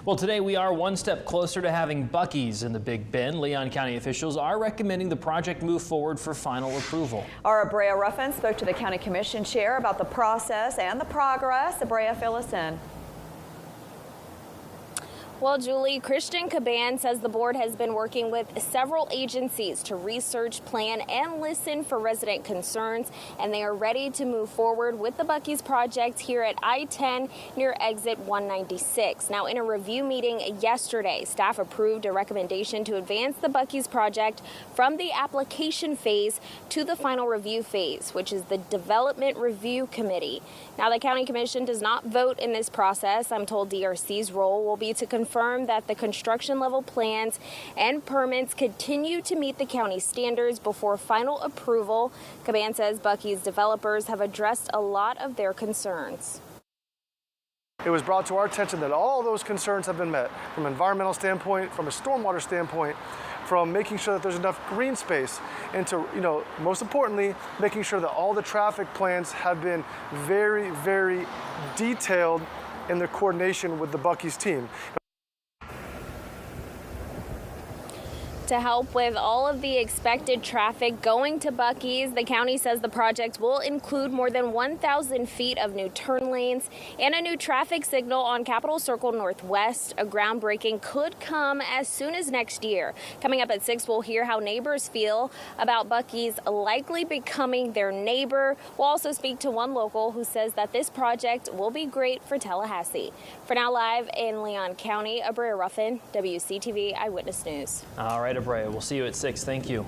Well, today we are one step closer to having Buc-ee's in the Big Bend. Leon County officials are recommending the project move forward for final approval. Our Brea Ruffin spoke to the County Commission chair about the process and the progress. Brea, fill us in. Well, Julie, Christian Caban says the board has been working with several agencies to research, plan, and listen for resident concerns, and they are ready to move forward with the Buc-ee's project here at I-10 near exit 196. Now, in a review meeting yesterday, staff approved a recommendation to advance the Buc-ee's project from the application phase to the final review phase, which is the Development Review Committee. Now, the County Commission does not vote in this process. I'm told DRC's role will be to confirm that the construction level plans and permits continue to meet the county standards before final approval. Caban says Buc-ee's developers have addressed a lot of their concerns. It was brought to our attention that all those concerns have been met from an environmental standpoint, from a stormwater standpoint, from making sure that there's enough green space, and to, most importantly, making sure that all the traffic plans have been very, very detailed in their coordination with the Buc-ee's team. To help with all of the expected traffic going to Buc-ee's, the county says the project will include more than 1,000 feet of new turn lanes and a new traffic signal on Capitol Circle Northwest. A groundbreaking could come as soon as next year. Coming up at 6, we'll hear how neighbors feel about Buc-ee's likely becoming their neighbor. We'll also speak to one local who says that this project will be great for Tallahassee. For now, live in Leon County, Brea Ruffin, WCTV Eyewitness News. All right, Brea, we'll see you at 6. Thank you.